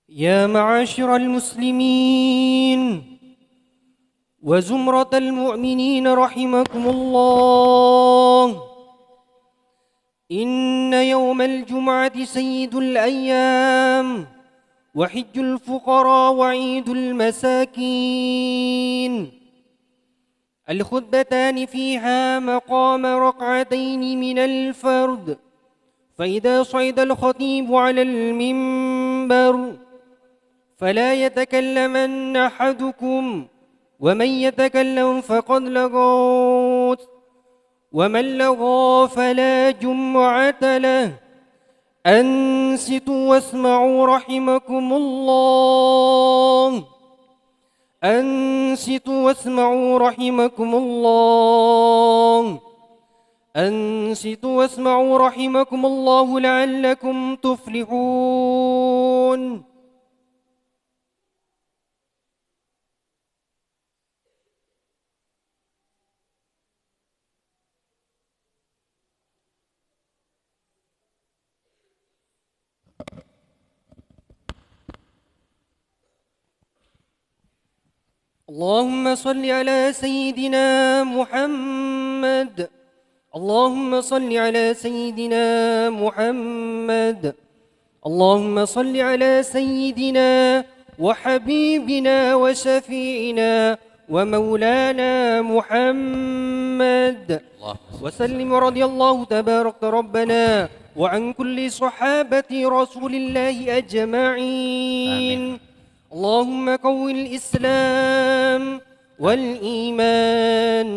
يا معاشر المسلمين وزمرة المؤمنين رحمكم الله، إن يوم الجمعة سيد الأيام وحج الفقراء وعيد المساكين. الخطبتان فيها مقام ركعتين من الفرد، فإذا صعد الخطيب على المنبر فلا يتكلمن أحدكم، ومن يتكلم فقد لغوت، ومن لغى فلا جمعة له. أنصتوا واسمعوا رحمكم الله. أنصتوا واسمعوا رحمكم الله. أنصتوا واسمعوا رحمكم الله لعلكم تفلحون. اللهم صل على سيدنا محمد. اللهم صل على سيدنا محمد. اللهم صل على سيدنا وحبيبنا وشفيعنا ومولانا محمد وسلم. رضي الله تبارك ربنا وعن كل صحابة رسول الله أجمعين. آمين. اللهم قو الإسلام والإيمان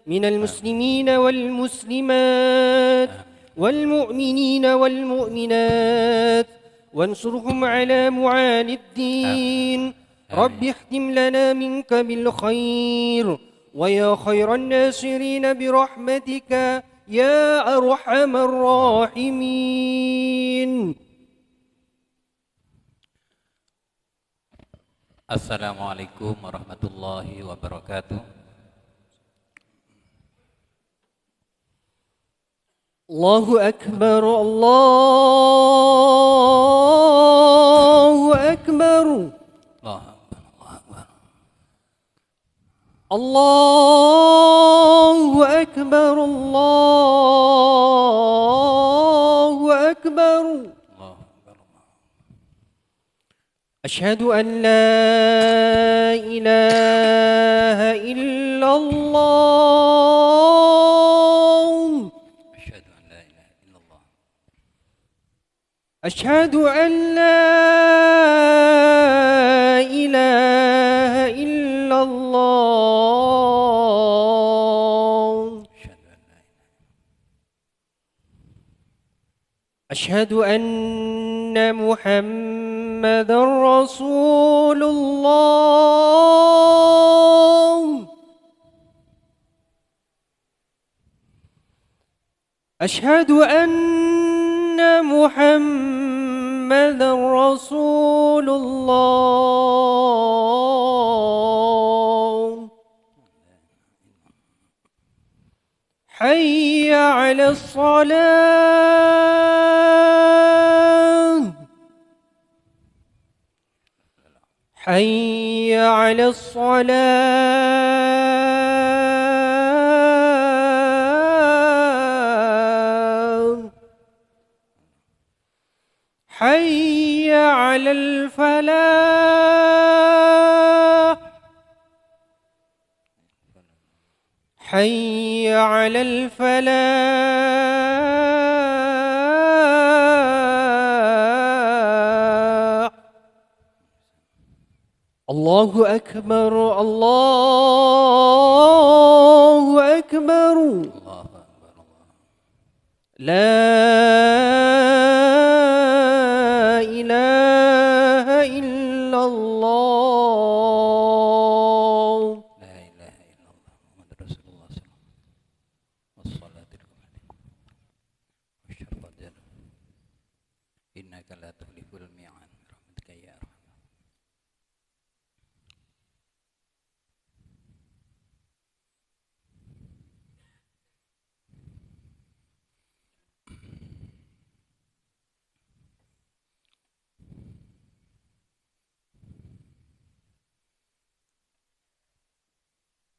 من المسلمين والمسلمات والمؤمنين والمؤمنات، وانصرهم على معاني الدين. رب اختم لنا منك بالخير، ويا خير الناصرين برحمتك يا أرحم الراحمين. Assalamualaikum warahmatullahi wabarakatuh. Allahu Akbar, Allahu Akbar, Allahu Akbar, Allahu Akbar. أشهد أن لا إله إلا الله. أشهد أن لا إله إلا الله. أشهد أن محمد رسول الله. أشهد أن محمد رسول الله. حي على الصلاة. حي على الصلاة. حي على الفلاح. حي على الفلاح. الله أكبر، الله أكبر. لا إله إلا الله. لا إله إلا الله محمد رسول الله صلى الله عليه وسلم. والصلاة والسلام إنك لا تخلف الميعاد برحمتك يا أرحم.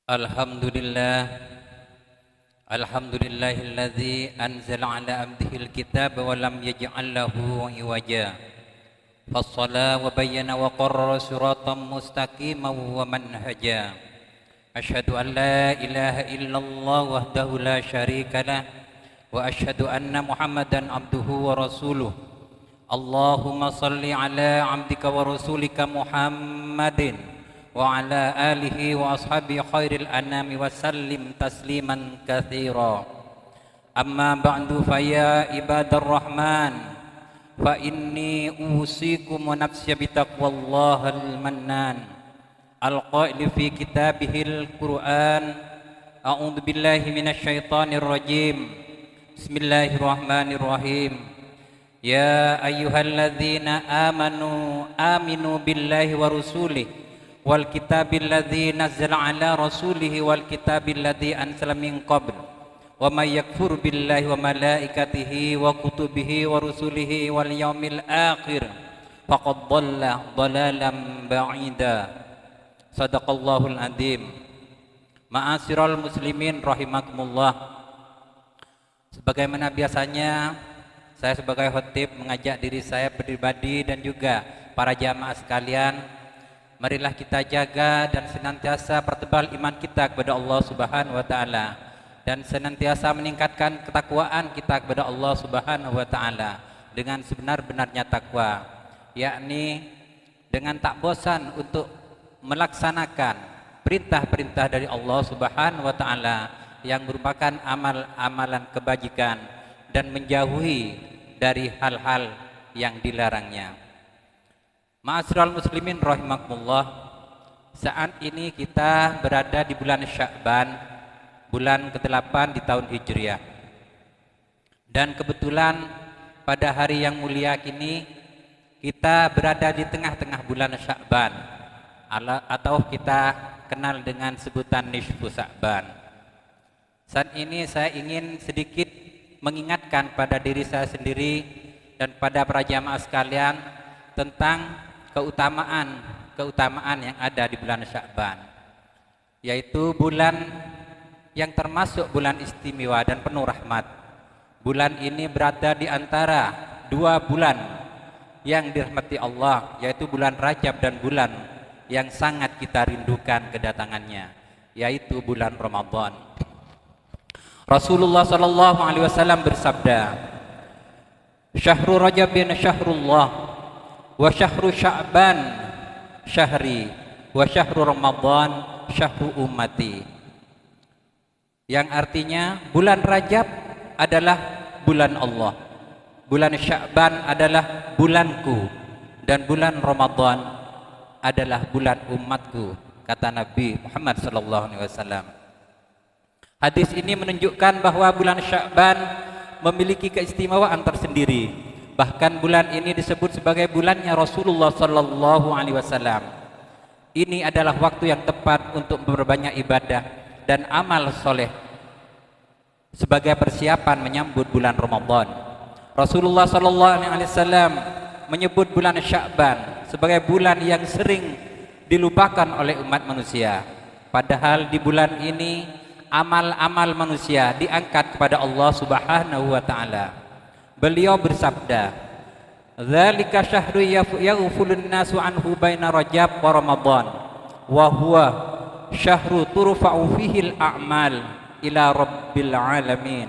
Alhamdulillah. Alhamdulillahilladzi anzala ala abdihil kitab wa lam yaj'al lahu iwaja. Fassala wa bayyana wa qarrara siratan mustaqiman wa manhaja. Asyhadu an la ilaha illallah wahdahu la syarika lah wa asyhadu anna Muhammadan abduhu wa rasuluh. Allahumma salli ala abdika wa rasulika Muhammadin wa ala alihi wa ashabi khairil anami wa sallim tasliman katsira. Amma ba'du fa ya ibadar rahman fa inni usikum wa nafsi bi taqwallahil mannan al-qail fi kitabihil Qur'an. A'udzu billahi minasy syaithanir rajim. Bismillahirrahmanirrahim. Ya ayyuhalladzina aminu billahi wa rusulihi wal kitabil ladzi nazzala ala rasulihi wal kitabil ladzi anzala min qabl wa may yakfur billahi wa malaikatihi wa kutubihi wa rusulihi wal yaumil akhir faqad dhalla dhalalan ba'ida. Sadaqallahul adzim. Ma'asyiral muslimin rahimakumullah. Sebagaimana biasanya, saya sebagai khatib mengajak diri saya pribadi dan juga para jamaah sekalian, marilah kita jaga dan senantiasa pertebal iman kita kepada Allah Subhanahu wa taala dan senantiasa meningkatkan ketakwaan kita kepada Allah Subhanahu wa taala dengan sebenar-benarnya takwa, yakni dengan tak bosan untuk melaksanakan perintah-perintah dari Allah Subhanahu wa taala yang merupakan amal-amalan kebajikan dan menjauhi dari hal-hal yang dilarangnya. Ma'asyiral muslimin rahimakumullah. Saat ini kita berada di bulan Sya'ban, bulan ke-8 di tahun Hijriah. Dan kebetulan pada hari yang mulia kini kita berada di tengah-tengah bulan Sya'ban, atau kita kenal dengan sebutan nisfu Sya'ban. Saat ini saya ingin sedikit mengingatkan pada diri saya sendiri dan pada para jamaah sekalian tentang keutamaan yang ada di bulan Sya'ban, yaitu bulan yang termasuk bulan istimewa dan penuh rahmat. Bulan ini berada di antara dua bulan yang dirahmati Allah, yaitu bulan Rajab dan bulan yang sangat kita rindukan kedatangannya, yaitu bulan Ramadan. Rasulullah sallallahu alaihi wasallam bersabda, "Syahrul Rajabin syahrullah wa syahru Sya'ban syahri wa syahru Ramadan syahru ummati." Yang artinya bulan Rajab adalah bulan Allah, bulan Sya'ban adalah bulanku, dan bulan Ramadan adalah bulan umatku, kata Nabi Muhammad sallallahu alaihi wasallam. Hadis ini menunjukkan bahwa bulan Sya'ban memiliki keistimewaan tersendiri. Bahkan bulan ini disebut sebagai bulannya Rasulullah sallallahu alaihi wasallam. Ini adalah waktu yang tepat untuk berbanyak ibadah dan amal soleh sebagai persiapan menyambut bulan Ramadan. Rasulullah sallallahu alaihi wasallam menyebut bulan Sya'ban sebagai bulan yang sering dilupakan oleh umat manusia. Padahal di bulan ini amal-amal manusia diangkat kepada Allah Subhanahu wa taala. Beliau bersabda, "Dzalika syahru yaghfulun nasu anhu baina Rajab wa Ramadan, wa huwa syahru turfa'u fihi al-a'mal ila rabbil alamin.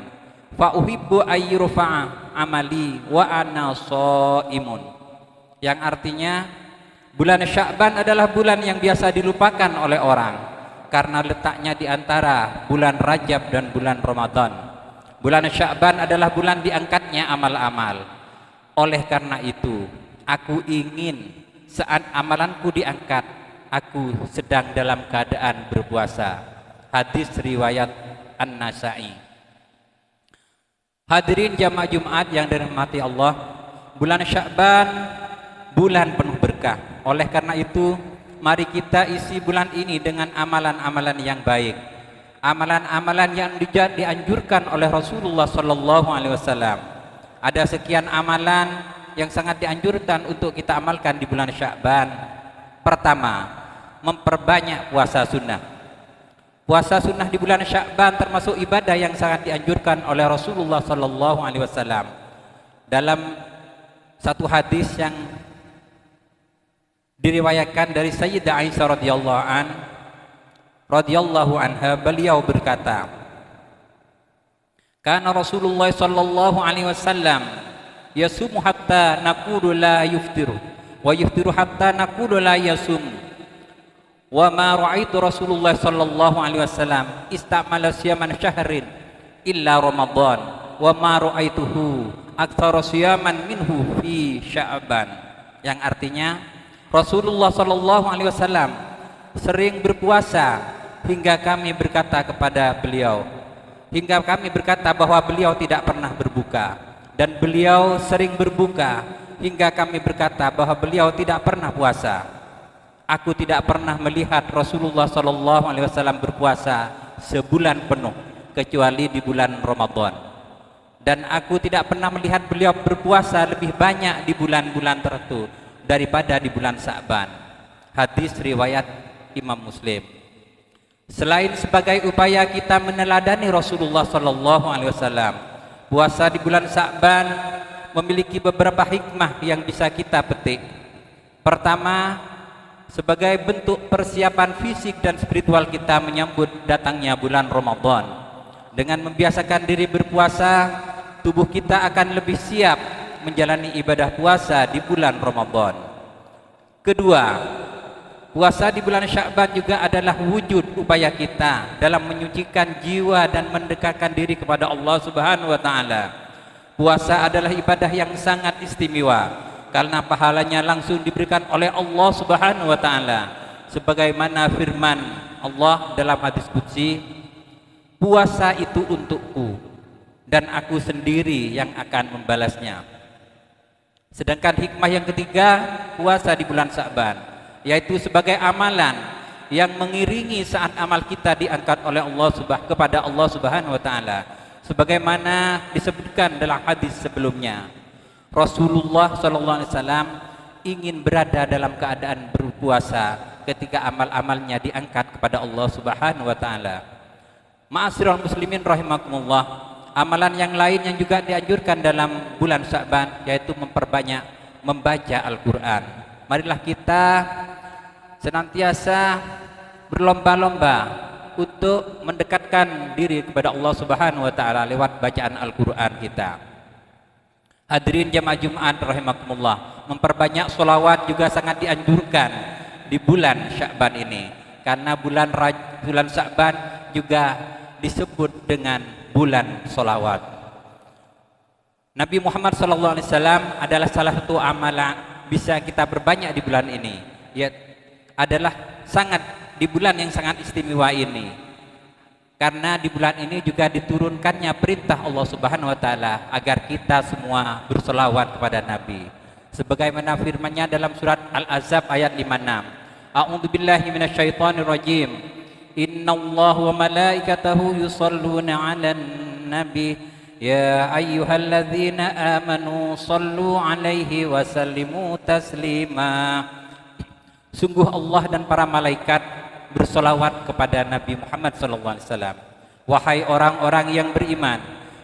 Fa uhibbu ay yurfa'a amali wa ana shaimun." Yang artinya bulan Sya'ban adalah bulan yang biasa dilupakan oleh orang karena letaknya di antara bulan Rajab dan bulan Ramadan. Bulan Sya'ban adalah bulan diangkatnya amal-amal. Oleh karena itu, aku ingin saat amalanku diangkat, aku sedang dalam keadaan berpuasa. Hadis riwayat An-Nasa'i. Hadirin jamaah Jumat yang dirahmati Allah, bulan Sya'ban bulan penuh berkah. Oleh karena itu, mari kita isi bulan ini dengan amalan-amalan yang baik, amalan-amalan yang dianjurkan oleh Rasulullah sallallahu alaihi wasallam. Ada sekian amalan yang sangat dianjurkan untuk kita amalkan di bulan Sya'ban. Pertama, memperbanyak puasa sunnah. Puasa sunnah di bulan Sya'ban termasuk ibadah yang sangat dianjurkan oleh Rasulullah sallallahu alaihi wasallam. Dalam satu hadis yang diriwayatkan dari Sayyidah Aisyah radhiyallahu anha, beliau berkata, "Kana Rasulullah sallallahu alaihi wasallam yasumu hatta naqulu la yuftiru wa yuftiru hatta naqulu la yasum. Wa ma ra'aitu Rasulullah sallallahu alaihi wasallam istamala siyaman syahrin illa Ramadan wa ma ra'aituhu aktsara siyaman minhu fi Sya'ban." Yang artinya Rasulullah sallallahu alaihi wasallam sering berpuasa hingga kami berkata bahwa beliau tidak pernah berbuka, dan beliau sering berbuka hingga kami berkata bahwa beliau tidak pernah puasa. Aku tidak pernah melihat Rasulullah sallallahu alaihi wasallam berpuasa sebulan penuh kecuali di bulan Ramadan, dan aku tidak pernah melihat beliau berpuasa lebih banyak di bulan-bulan tertentu daripada di bulan Sya'ban. Hadis riwayat Imam Muslim. Selain sebagai upaya kita meneladani Rasulullah sallallahu alaihi wasallam, puasa di bulan Sya'ban memiliki beberapa hikmah yang bisa kita petik. Pertama, sebagai bentuk persiapan fisik dan spiritual kita menyambut datangnya bulan Ramadan. Dengan membiasakan diri berpuasa, tubuh kita akan lebih siap menjalani ibadah puasa di bulan Ramadan. Kedua, puasa di bulan Sya'ban juga adalah wujud upaya kita dalam menyucikan jiwa dan mendekatkan diri kepada Allah Subhanahu wa taala. Puasa adalah ibadah yang sangat istimewa karena pahalanya langsung diberikan oleh Allah Subhanahu wa taala, sebagaimana firman Allah dalam hadis qudsi, "Puasa itu untukku dan aku sendiri yang akan membalasnya." Sedangkan hikmah yang ketiga, puasa di bulan Sya'ban, yaitu sebagai amalan yang mengiringi saat amal kita diangkat oleh Allah kepada Allah Subhanahu wa taala, sebagaimana disebutkan dalam hadis sebelumnya. Rasulullah sallallahu alaihi wasallam ingin berada dalam keadaan berpuasa ketika amal-amalnya diangkat kepada Allah Subhanahu wa taala. Ma'asyiral muslimin rahimakumullah, amalan yang lain yang juga dianjurkan dalam bulan Sya'ban yaitu memperbanyak membaca Al-Qur'an. Marilah kita senantiasa berlomba-lomba untuk mendekatkan diri kepada Allah Subhanahu wa taala lewat bacaan Al-Qur'an kita. Hadirin jamaah Jumat rahimakumullah, memperbanyak sholawat juga sangat dianjurkan di bulan Sya'ban ini, karena bulan Sya'ban juga disebut dengan bulan sholawat. Nabi Muhammad SAW adalah salah satu amalan bisa kita berbanyak di bulan ini, ya adalah sangat di bulan yang sangat istimewa ini. Karena di bulan ini juga diturunkannya perintah Allah Subhanahu wa taala agar kita semua berselawat kepada Nabi. Sebagaimana firman-Nya dalam surat Al-Ahzab ayat 56. A'udzubillahi minasyaitonirrajim. Innallaha wa malaikatahu yusholluna 'alan nabi. Ya ayyuhalladzina amanu shallu 'alaihi wa sallimu taslima. Sungguh Allah dan para malaikat bersolawat kepada Nabi Muhammad SAW. Wahai orang-orang yang beriman,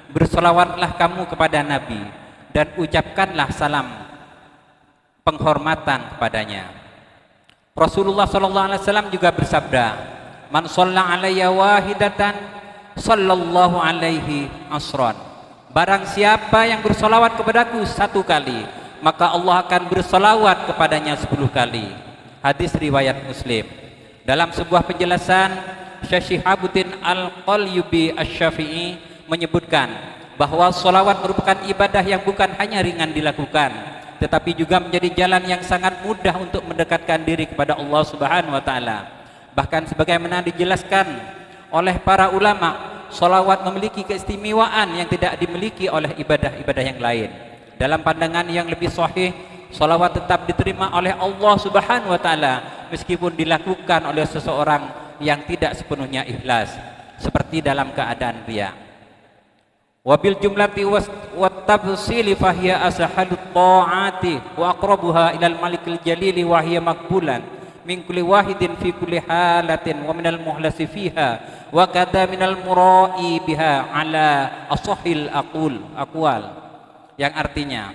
bersolawatlah kamu kepada Nabi dan ucapkanlah salam penghormatan kepadanya. Rasulullah SAW juga bersabda, "Man shalla alayya wahidatan sallallahu alaihi asran." Barang siapa yang bersolawat kepadaku satu kali, maka Allah akan bersolawat kepadanya 10 kali. Hadis riwayat Muslim. Dalam sebuah penjelasan, Syekh Shihabuddin Al-Qalyubi Asy-Syafi'i menyebutkan bahwa sholawat merupakan ibadah yang bukan hanya ringan dilakukan, tetapi juga menjadi jalan yang sangat mudah untuk mendekatkan diri kepada Allah Subhanahu wa taala. Bahkan sebagaimana dijelaskan oleh para ulama, sholawat memiliki keistimewaan yang tidak dimiliki oleh ibadah-ibadah yang lain. Dalam pandangan yang lebih sahih, sholawat tetap diterima oleh Allah Subhanahu wa taala meskipun dilakukan oleh seseorang yang tidak sepenuhnya ikhlas, seperti dalam keadaan riya. Wabil jumlati wat tafsili fahiya ashalut ta'ati wa aqrabuha ilal malikil jalili wa hiya maqbulan min kulli wahidin fi kulli halatin wa minal muhlasi fiha wa kadza minal mura'i biha ala ashahil aqwal, yang artinya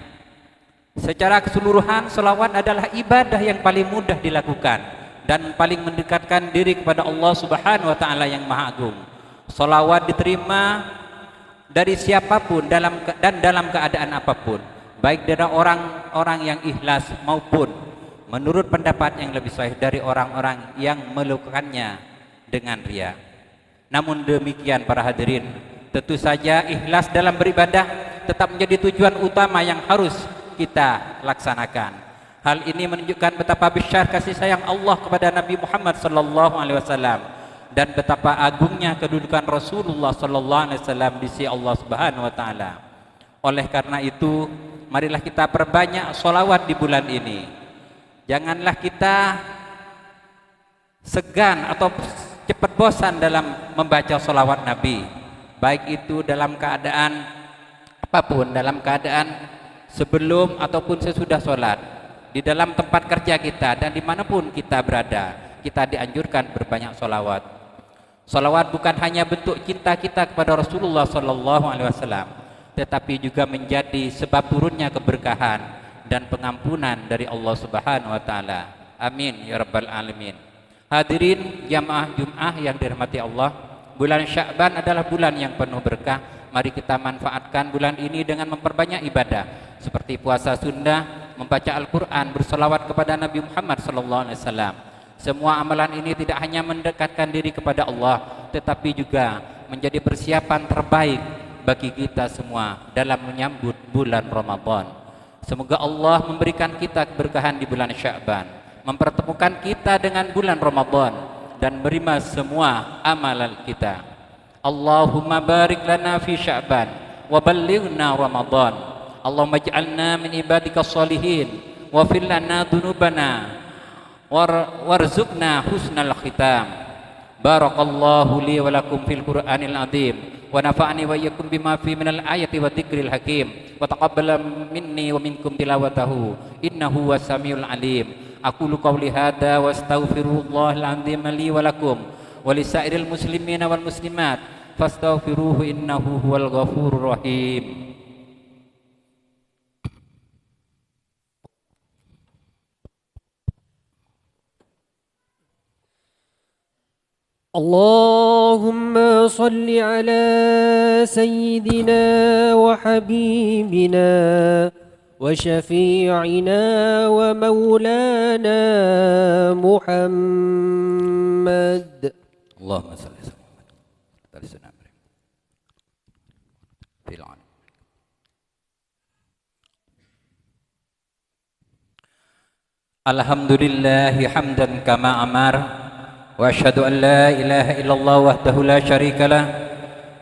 secara keseluruhan selawat adalah ibadah yang paling mudah dilakukan dan paling mendekatkan diri kepada Allah Subhanahu wa taala yang Maha Agung. Selawat diterima dari siapapun dalam keadaan apapun, baik dari orang-orang yang ikhlas maupun menurut pendapat yang lebih sahih dari orang-orang yang melakukannya dengan riya. Namun demikian para hadirin, tentu saja ikhlas dalam beribadah tetap menjadi tujuan utama yang harus kita laksanakan. Hal ini menunjukkan betapa besar kasih sayang Allah kepada Nabi Muhammad sallallahu alaihi wasallam dan betapa agungnya kedudukan Rasulullah sallallahu alaihi wasallam di sisi Allah Subhanahu wa taala. Oleh karena itu, marilah kita perbanyak sholawat di bulan ini. Janganlah kita segan atau cepat bosan dalam membaca sholawat Nabi, baik itu dalam keadaan apapun, dalam keadaan sebelum ataupun sesudah sholat, di dalam tempat kerja kita dan dimanapun kita berada, kita dianjurkan berbanyak sholawat. Sholawat bukan hanya bentuk cinta kita kepada Rasulullah sallallahu alaihi wasallam, tetapi juga menjadi sebab turunnya keberkahan dan pengampunan dari Allah Subhanahu wa taala. Amin ya rabbal alamin. Hadirin jamaah Jumat yang dirahmati Allah, bulan Sya'ban adalah bulan yang penuh berkah. Mari kita manfaatkan bulan ini dengan memperbanyak ibadah seperti puasa sunnah, membaca Al-Qur'an, berselawat kepada Nabi Muhammad sallallahu alaihi wasallam. Semua amalan ini tidak hanya mendekatkan diri kepada Allah, tetapi juga menjadi persiapan terbaik bagi kita semua dalam menyambut bulan Ramadan. Semoga Allah memberikan kita keberkahan di bulan Sya'ban, mempertemukan kita dengan bulan Ramadan dan menerima semua amalan kita. Allahumma barik lana fi Sya'ban wa ballighna Ramadan. Allahumma ij'alna min ibadika sholihin wa fil lana dhunubana warzuqna husnal khitam. Barakallahu li wa lakum fil Qur'anil azim wa nafa'ani wa iyyakum bima fi minal ayati wa dzikril hakim wa taqabbala minni wa minkum tilawatahu innahu wasamiul alim. Aqulu qawli hadza wa astaghfirullahal azim li wa lakum wa lisairil muslimina wal muslimat fastaghfiruhu innahu huwal ghafurur rahim. اللهم صل على سيدنا وحبيبنا وشفيعنا ومولانا محمد. اللهم صل على سيدنا محمد. Alhamdulillah hamdan kama amar wa asyhadu an la ilaha illallah wahdahu la syarikalah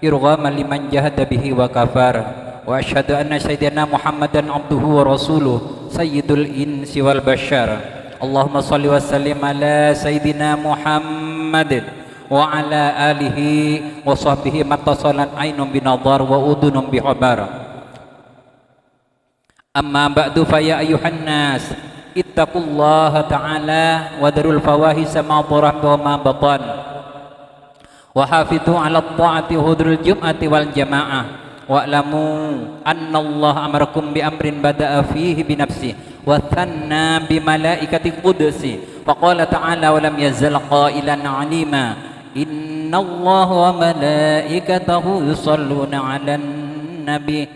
irghaman liman jahada bihi wa kafar wa asyhadu anna sayyidina Muhammadan abduhu wa rasuluh sayyidul insi wal bashar. Allahumma salli wa sallim ala sayyidina Muhammadin wa ala alihi wa sahbihi mattasalat ainun binadhar wa udunun bihabar. Amma ba'du fa ya ayuhan nas ittaqullaha ta'ala wa darul fawahisa ma dhahara wa ma batan wa hafidhu 'ala at-ta'ati hudrul jum'ati wal jamaa'ah wa'lamu anna Allah amarakum bi amrin bada'a fihi bi nafsihi wa thanna bi malaikati qudsi fa qala ta'ala wa lam yazal qailan 'alima inna Allah wa malaikatahu yusalluna 'alan nabi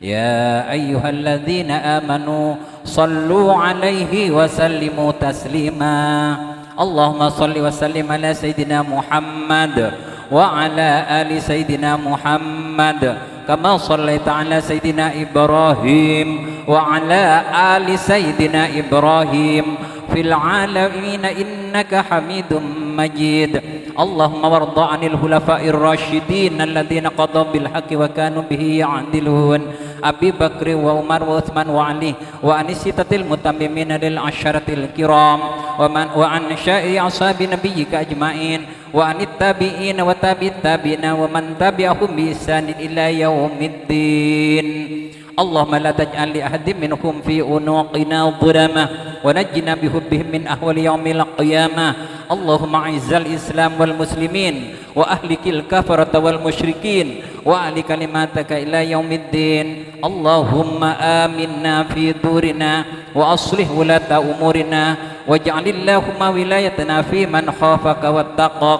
ya ayyuhalladzina amanu sallu alaihi wa sallimu taslima. Allahumma salli wa sallim ala sayyidina Muhammad wa ala ali sayyidina Muhammad kama sallaita ala sayyidina Ibrahim wa ala ali sayyidina Ibrahim fil alamin innaka hamidum majid. Allahumma warda 'anil khulafa'ir rasyidin alladziina qadaw bil haqqi wa kanu bihi ya'dilun Abi Bakr wa Umar wa Utsman wa Ali wa anisitatil mutammimin lil asyaratil kiram wa an syai'i ashabi nabiyyika ajmain wa anit tabi'in wa tabi'it tabi'ina wa man tabi'ahum bi ihsanin ila yaumiddin. اللهم لا تجعل لأحد منهم في عنقنا ظلما ونجنا بحبهم من أهوال يوم القيامة اللهم أعز الإسلام والمسلمين وأهلك الكفرة والمشركين وأعل كلماتك إلى يوم الدين اللهم آمنا في دورنا وأصلح ولاة أمورنا واجعل اللهم ولايتنا في من خافك واتقاك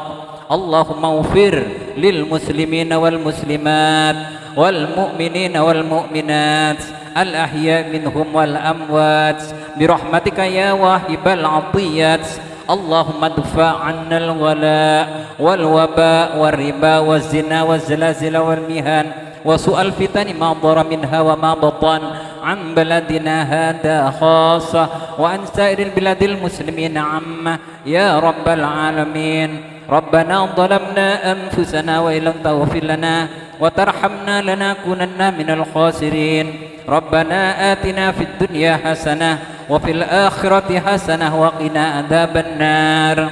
اللهم اغفر للمسلمين والمسلمات والمؤمنين والمؤمنات الأحياء منهم والأموات برحمتك يا واهب العطيات اللهم ادفع عنا الغلاء والوباء والربا والزنا والزلازل والمهان وسوء الفتن ما ضر منها وما بطن عن بلدنا هذا خاصة وعن سائر البلاد المسلمين عامة يا رب العالمين ربنا ظلمنا أنفسنا وإن لم تغفر لنا وترحمنا لنكونن من الخاسرين ربنا آتنا في الدنيا حسنة وفي الآخرة حسنة وقنا عذاب النار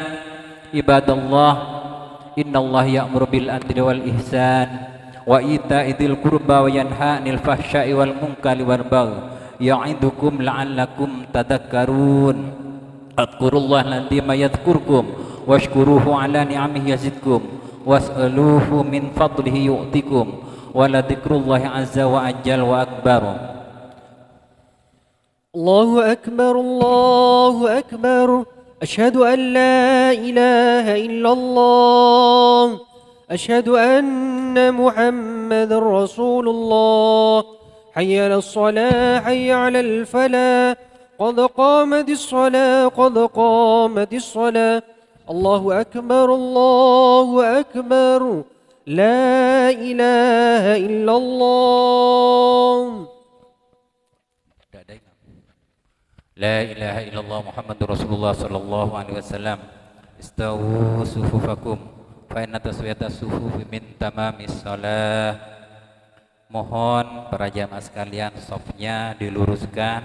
عباد الله إن الله يأمر بالعدل والإحسان وإيتاء ذي القربى وينهى عن الفحشاء والمنكر والبغي يعظكم لعلكم تذكرون اذكروا الله العظيم يذكركم واشكروه على نعمه يزدكم واسألوه من فضله يؤتكم ولذكر الله عز وجل وأكبر الله أكبر الله أكبر أشهد أن لا إله إلا الله أشهد أن محمد رسول الله حي على الصلاة حي على الفلاح قد قامت الصلاة قد قامت الصلاة الله أكبر الله أكبر لا إله إلا الله لا إله إلا الله محمد رسول الله صلى الله عليه وسلم استووا صفوفكم فإن تسوية الصفوف من تمام الصلاة. Mohon para jamaah sekalian safnya diluruskan,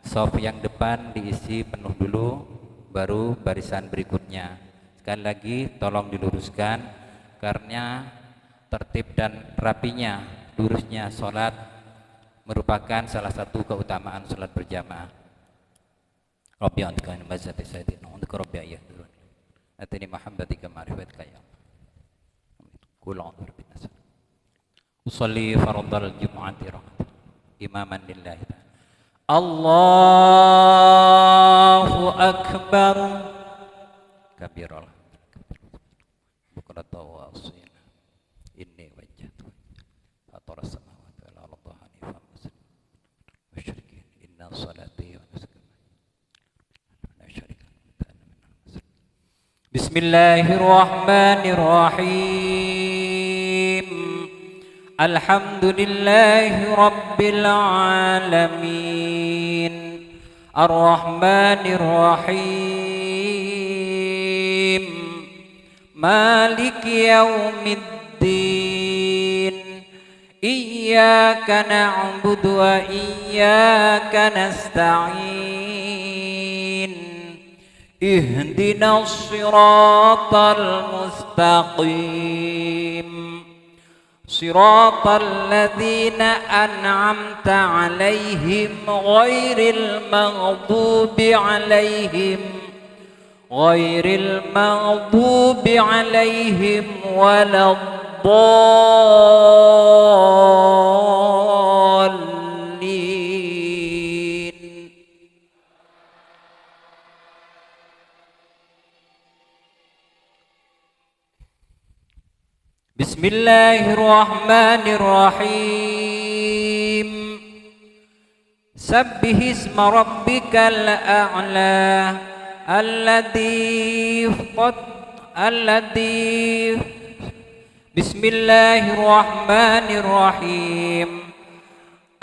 saf yang depan diisi penuh dulu baru barisan berikutnya. Sekali lagi tolong diluruskan karena tertib dan rapinya lurusnya sholat merupakan salah satu keutamaan sholat berjamaah. Rabbi antikani mazhati sayyidina undika rabbi ayah durun atini mahabbatika ma'rifatika ya kul a'udhu bin nas usalli fardal jum'ati raqat imaman lillahi ta'ala Allahu akbar kabiral bukrata wa asina inni wajjahtu fatar as-samawati wal ardi hanifan musliman musyrikin inna salati wa nusuki la syarika lahu Bismillahirrahmanirrahim Alhamdulillahi rabbil alamin Ar-Rahmanir-Rahim Maliki yaumiddin Iyyaka na'budu wa iyyaka nasta'in Ihdinas siratal mustaqim Siratal ladzina an'amta 'alaihim ghairil maghdubi 'alaihim waladdallin. Bismillahirrahmanirrahim Sabbihisma rabbikal a'la alladzi Bismillahirrahmanirrahim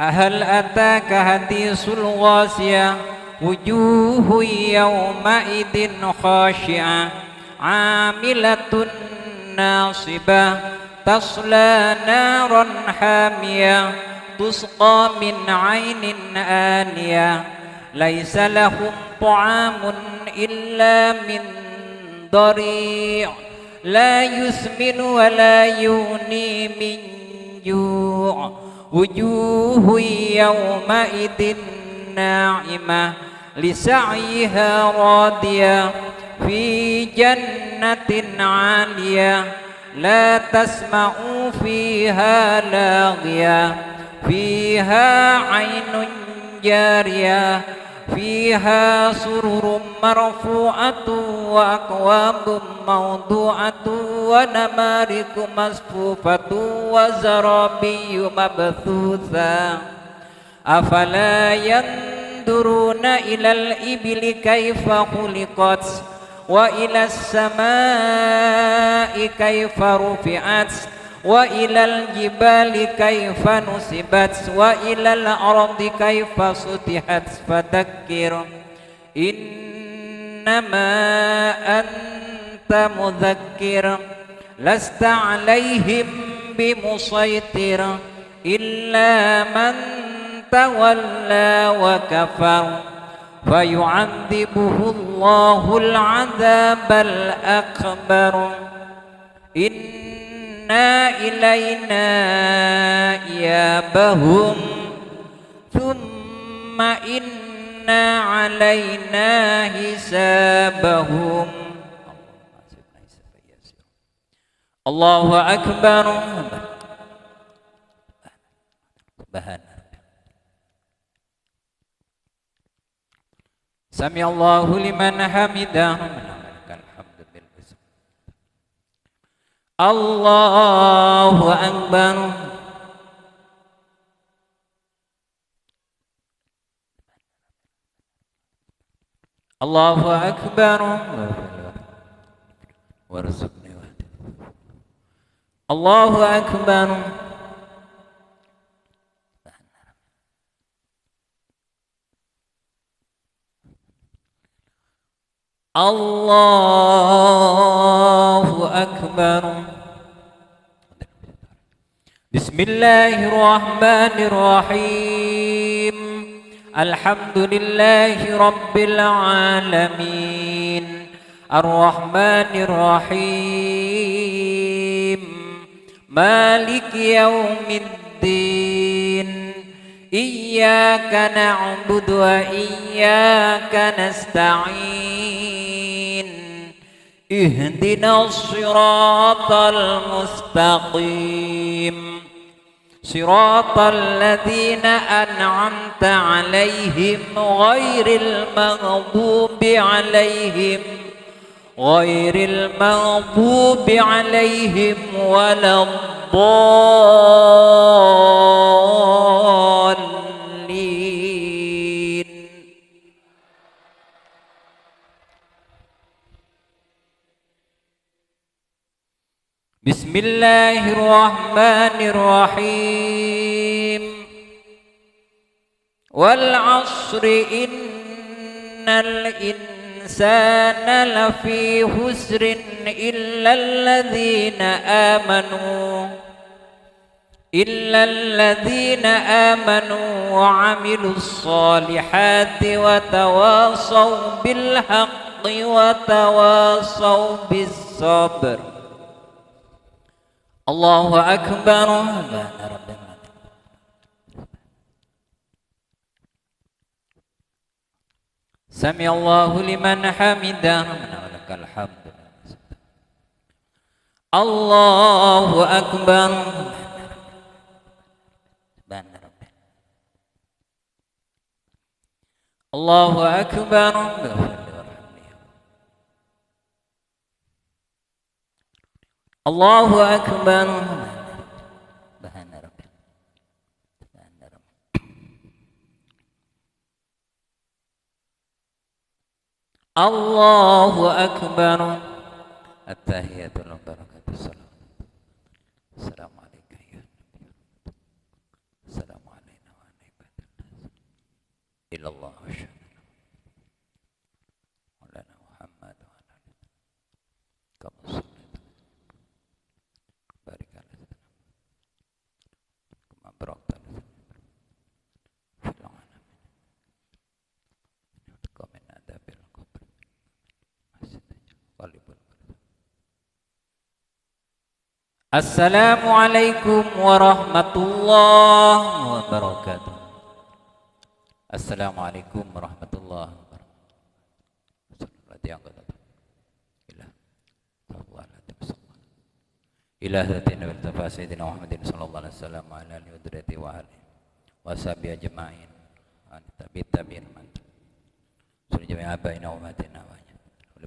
Ahal ataka hadisul ghasiyah wujuhu yawma idin khashi'ah amilatun nasibah tasla naran hamiyah tusqa min ainin aniyah laisa lahum ta'amun illa min dari' la yusminu wa la yughni min ju' wujuhu yawma idin na'imah li sa'yiha radiyah fi jannatin 'aliyah la tasma'u fiha laghiyah fiha 'ainun jariyah fiha sururum marfu'atu wa akwabum mawdu'atu wa namariku masfufatu wa zarabiyu mabthutha afala yanduruna ilal ibili kaifa khuliqat wa ilas samai kaifa rufi'at wa ilal jibali kaifa nusibat wa ilal ardi kaifa sutihat fadzakkir innama anta mudzakkir lasta alaihim bimusaitir illa man tawalla wa kafar fayu'adzibuhu Allahul 'adzabal akbar inna ilayna iyabahum thumma inna alayna hisabahum. Allahu akbar. Sami Allahu liman hamidah. Allahu akbar. Allahu akbar. Warzuqni. Allahu akbar. Allahu akbar. Bismillahirrahmanirrahim. Alhamdulillahi rabbil alamin. Ar-Rahmanir-Rahim. Maliki yaumiddin. Iyyaka na'budu wa iyyaka nasta'in. Ihdinas siratal mustaqim. Siratal ladzina an'amta 'alaihim ghairil maghdubi 'alaihim waladdallin. Bismillahirrahmanirrahim. Wal 'ashri innal insana lafi husrin illal ladzina amanu wa 'amilus solihati wa tawasaw bil haqqi wa tawasaw bis sabr. Allahu akbar. Sami Allahu liman hamidah. Walakal hamd. Allahu akbar. Allahu akbar. Allahu akbar. Allahu akbar. At-tahiyatul barakatus salam. Assalamu alayka ya nabi. Assalamu alayna wa ala ibadillah. Illallah wa syahadu. Maulana Muhammad wa ala alihi. Kama Assalamualaikum warahmatullahi wabarakatuh. Assalamualaikum warahmatullahi wabarakatuh. Ila hatina wal tafasidina Muhammadin sallallahu alaihi wasallam ala alihi wa dzurriyyati wa alihi wa sahbihi ajma'in. Tabi'in man. Suri jami'a abaina wa umatina wa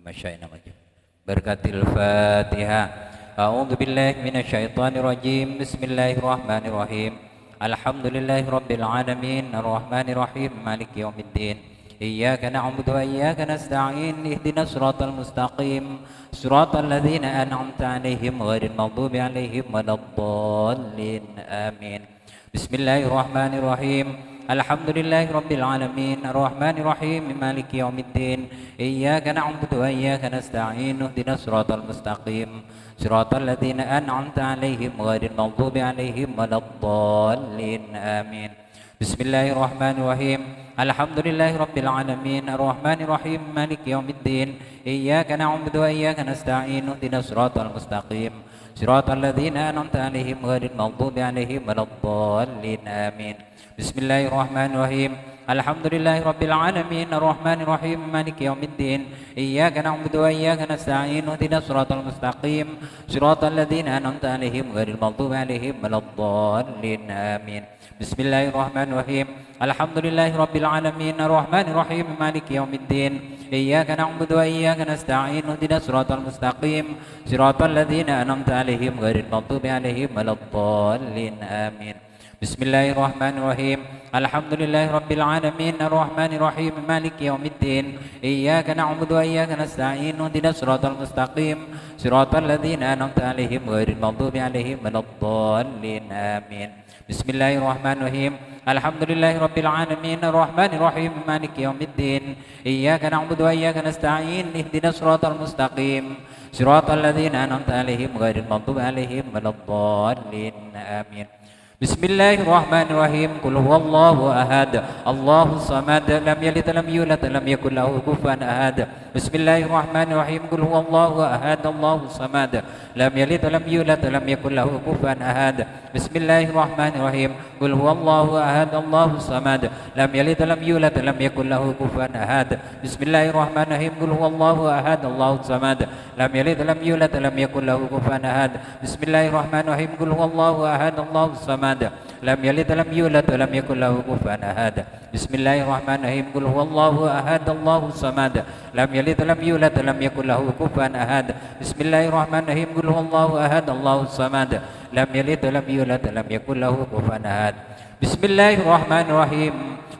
masyayina majid. Berkatil Fatihah. A'udzu billahi minasyaitonir rajim. Bismillahirrahmanirrahim. Alhamdulillahi rabbil alamin arrahmanir rahim maliki yaumiddin. Iyyaka na'budu wa iyyaka nasta'in. Ihdinas siratal mustaqim. Siratal ladzina an'amta 'alaihim ghairil maghdubi 'alaihim waladdallin. Amin. Bismillahirrahmanirrahim. Alhamdulillahi rabbil alamin arrahmanir rahim maliki yaumiddin. Iyyaka na'budu wa iyyaka nasta'in. Ihdinas siratal mustaqim. Siratal ladzina an'amta 'alaihim ghairil maghdubi 'alaihim waladdallin. Amin. Bismillahirrahmanirrahim. Alhamdulillahi rabbil alamin arrahmanir rahim maliki yaumiddin. Iyyaka na'budu wa iyyaka nasta'in. Ihdinas siratal mustaqim. Siratal ladzina an'amta 'alaihim ghairil maghdubi 'alaihim waladdallin. Amin. Bismillahirrahmanirrahim. Alhamdulillahi rabbil alamin arrahmanir rahim maliki yaumiddin. Iyyaka na'budu wa iyyaka nasta'in. Ihdinas siratal mustaqim. Siratal ladzina an'amta 'alaihim ghairil maghdubi 'alaihim waladdallin. Amin. Bismillahirrahmanirrahim. Alhamdulillahi rabbil alamin arrahmanir rahim maliki yaumiddin. Iyyaka na'budu wa iyyaka nasta'in. Ihdinas siratal mustaqim. Siratal ladzina an'amta 'alaihim ghairil maghdubi 'alaihim waladdallin. Amin. Bismillahirrahmanirrahim. Alhamdulillahi rabbil alamin arrahmanir rahim maliki yaumiddin. Iyyaka na'budu wa iyyaka nasta'in. Ihdinas siratal mustaqim. Siratal ladzina an'amta 'alaihim ghairil maghdubi 'alaihim waladdallin. Amin. Bismillahirrahmanirrahim. Alhamdulillahi rabbil alamin arrahmanir rahim maliki yaumiddin. Iyyaka na'budu wa iyyaka nasta'in. Ihdinas siratal mustaqim. Siratal ladzina an'amta 'alaihim ghairil maghdubi 'alaihim waladdallin. Amin. Bismillahirrahmanirrahim. Qul huwallahu ahad, Allahus samad, lam yalid lam yulad, lam yakul lahu kufuwan ahad. Bismillahirrahmanirrahim. Qul huwallahu ahad, Allahus samad, lam yalid lam yulad, lam yakul lahu kufuwan ahad. Bismillahirrahmanirrahim. Qul huwallahu ahad, Allahus samad, lam yalid lam yulad, lam yakul lahu kufuwan ahad. Bismillahirrahmanirrahim. Qul huwallahu ahad, Allahus samad, lam yalid lam yulad, lam yakul lahu kufuwan ahad. Bismillahirrahmanirrahim. Qul huwallahu ahad, Allahus samad, lam yalid lam yulad wa lam yakul lahu kufuwan ahad. Bismillahirrahmanirrahim. Qul huwallahu ahad, Allahus samad, lam yalid lam yulad wa lam yakul lahu kufuwan ahad. Bismillahirrahmanirrahim. Qul huwallahu ahad, Allahus samad, lam yalid lam yulad wa lam yakul lahu kufuwan ahad. Bismillahirrahmanirrahim.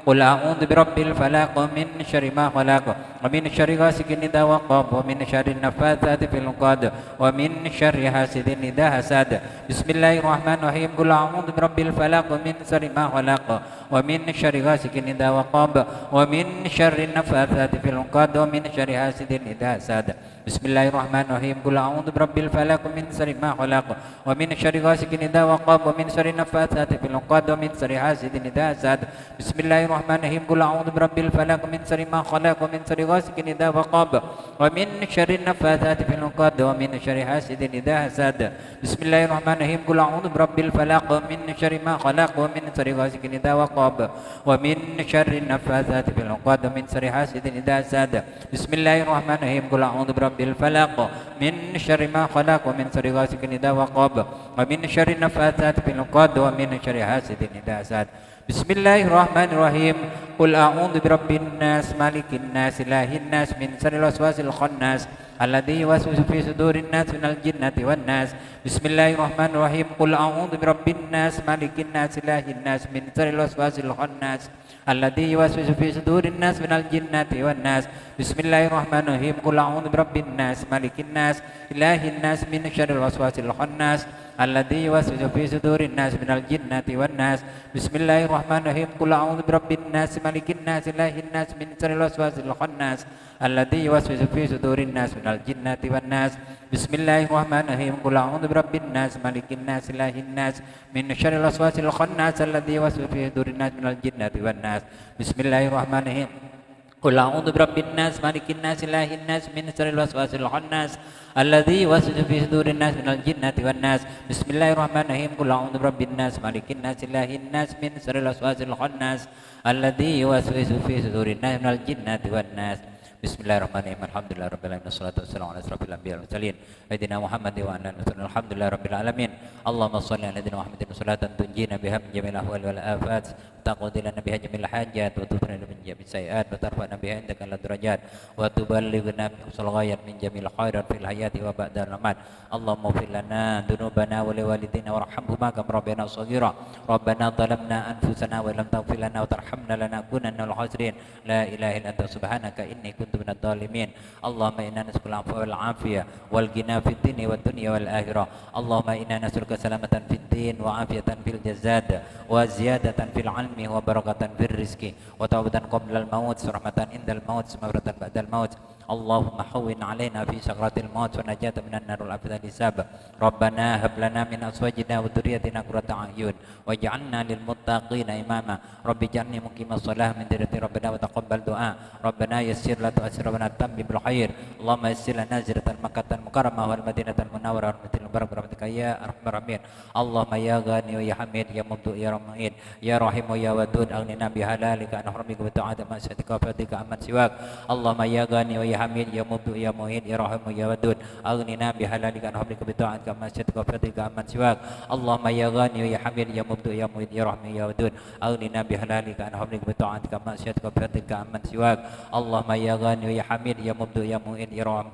Qul a'udzu birabbil falaq min syarri ma khalaq wa min syarri ghasikin idza waqab wa min syarri naffatsati fil 'uqad wa min syarri hasidin idza hasad. Bismillahirrahmanirrahim. Qul a'udzu birabbil falaq min syarri ma khalaq wa min syarri ghasikin idza waqab wa min syarri naffatsati fil 'uqad wa min syarri hasidin idza hasad. Bismillahirrahmanirrahim. Qul a'udzu birabbil falaq min syarri ma khalaq wa min syarri ghasikin idza waqab wa min syarri naffatsati fil 'uqad wa min syarri hasidin idza hasad. Bismillahirrahmanirrahim. Qul a'udzu birabbil falaq min syarri ma khalaq wa min syarri ghasikin idza waqab wa min syarri naffatsati fil 'uqad wa min syarri hasidin idza hasad. Bismillahirrahmanirrahim. Qul a'udzu birabbil falaq min syarri ma khalaq wa min syarri ghasikin idza waqab wa min syarri naffatsati fil 'uqad wa min syarri hasidin idza hasad. Bismillahirrahmanirrahim. Qul a'udzu birabbil falaq min syarri ma khalaq wa min syarri ghasikin idza waqab wa min syarri naffatsati fil 'uqad wa min syarri hasidin idza hasad. Bismillahirrahmanirrahim. Qul a'udzu birabbin nas malikin nas ilahin nas min syarril waswasil khannas alladzi yuwaswisu fi sudurin nas minal jinnati wan nas. Bismillahirrahmanirrahim. Qul a'udzu birabbin nas malikin nas ilahin nas min syarril waswasil khannas alladzi yuwaswisu fi sudurin nas minal jinnati wan nas. Bismillahirrahmanirrahim. Qul a'udzu birabbin nas malikin nas ilahin nas min syarril waswasil khannas alladzi yuwaswisu fi sudurin nas minal jinnati wan nas. Bismillahirrahmanirrahim. Qul a'udzu birabbin nas malikin nas ilahin nas min syarril waswasil khannas alladzi yuwaswisu fi sudurin nas minal jinnati wan nas. Bismillahirrahmanirrahim. Qul a'udzu birabbin nas malikin nas ilahin nas min syarril waswasil khannas alladzi yuwaswisu fi sudurin nas minal jinnati wan nas. Bismillahirrahmanirrahim. قل أعوذ برب الناس مالك الناس إله الناس من شر الوسواس الخناس الذي يوسوس في صدور الناس من الجنة والناس بسم الله الرحمن الرحيم قل أعوذ برب الناس مالك الناس إله الناس من شر الوسواس الخناس الذي يوسوس في صدور الناس من الجنة والناس بسم الله الرحمن الرحيم الحمد لله رب العالمين والصلاة والسلام على أشرف الأنبياء والمرسلين سيدنا محمد وعلى آله وصحبه الحمد لله رب العالمين اللهم صل على سيدنا محمد صلاة تنجينا بها من جميع الأهوال والآفات تقضي لنا بها جميع الحاجات وتغفر لنا من جميع السيئات وترفعنا بها عندك الدرجات وتبلغنا بأقصى الغايات من جميع الخيرات في الحياة وبعد الممات اللهم اغفر لنا ذنوبنا ولوالدينا وارحمهما كما ربنا صغيرا ربنا ظلمنا أنفسنا وإن لم تغفر لنا وترحمنا لنكونن من الخاسرين لا إله إلا أنت سبحانك إني كنت من الظالمين اللهم إنا نسألك العفو والعافية والغنى في الدين والدنيا والآخرة اللهم إنا نسألك سلامة في الدين وعافية في الجسد وزيادة في العلم وبركة في الرزق وتوبة قبل الموت ورحمة عند الموت مغفرة بعد الموت اللهم هون علينا في سكرات الموت ونجاة من النار والعافية الحساب ربنا هب لنا من أزواجنا وذريتنا قرة أعين واجعلنا للمتقين إماما رب اجعلني مقيم الصلاة من ذريتي ربنا وتقبل دعاء ربنا يسر لا تؤسر ربنا تمم بالخير اللهم يسر لنا زيارة مكة المكرمة والمدينة المنورة والمدينة المباركة برحمتك يا أرحم الراحمين اللهم يا غني ويا حميد يا مبدئ يا رحيم يا رحيم يا ودود أغننا بحلالك عن حرمك وبطاعتك معصيتك وفضلك عمن سواك اللهم يا غني ويا حميد يا مبدئ يا معين يا رحيم يا ودود أغننا بحلالك عن حرمك وبطاعتك معصيتك وفضلك عمن سواك اللهم يا غني ويا حميد يا مبدئ يا معين يا رحيم يا ودود أغننا بحلالك عن حرمك وبطاعتك معصيتك وفضلك عمن سواك اللهم يا غني ويا حميد يا مبدئ يا معين يا رحيم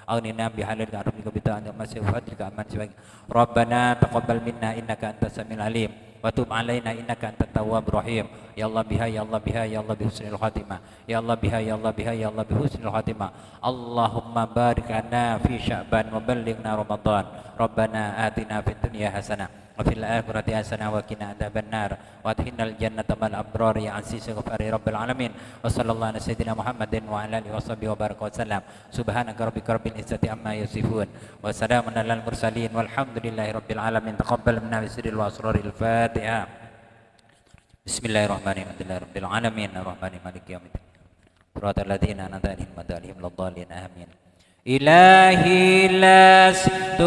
أغننا بحلالك عن حرمك وبطاعتك معصيتك وفضلك عمن سواك ربنا تقبل منا إنك أنت السميع العليم وتب علينا إنك أنت التواب الرحيم يا الله بها يا الله بها يا الله بحسن الخاتمة يا الله بها يا الله بها يا الله بحسن الخاتمة اللهم بارك لنا في شعبان وبلغنا رمضان ربنا آتنا في الدنيا حسنة وفي الآخرة حسنة وقنا عذاب النار وادخلنا الجنة مع الأبرار يا عزيز غفار رب العالمين وصلى الله على سيدنا محمد وعلى آله وصحبه وبارك وسلم سبحانك ربك رب العزة عما يصفون وسلام على المرسلين والحمد لله رب العالمين تقبل منا بسر الأسرار الفاتحة بسم الله الرحمن الرحيم الحمد لله رب العالمين الرحمن مالك يوم الدين صراط الذين أنعمت عليهم غير المغضوب عليهم آمين إلهي لست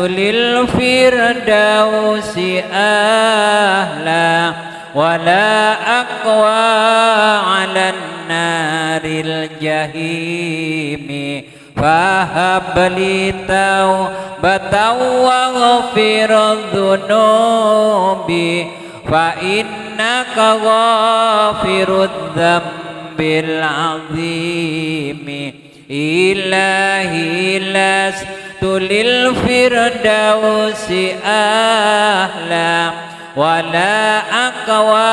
للفردوس أهلا ولا أقوى على النار الجحيم فهب لي توبة واغفر ذنوبي فإنك غافر الذنب العظيم إلهي لست للفردوس أهلا ولا أقوى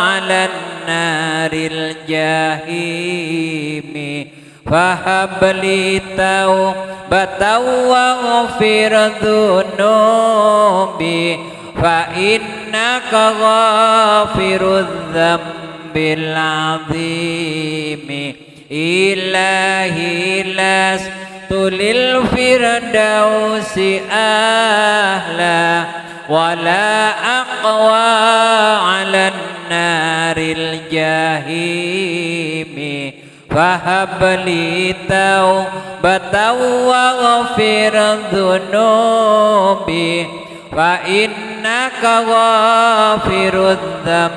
على النار الجحيم فهب لي توبة واغفر ذنوبي فإنك غافر الذنب العظيم إلهي لست للفردوس أهلا ولا أقوى على النار الجحيم فهب لي توبة واغفر ذنوبي فإنك غافر الذنب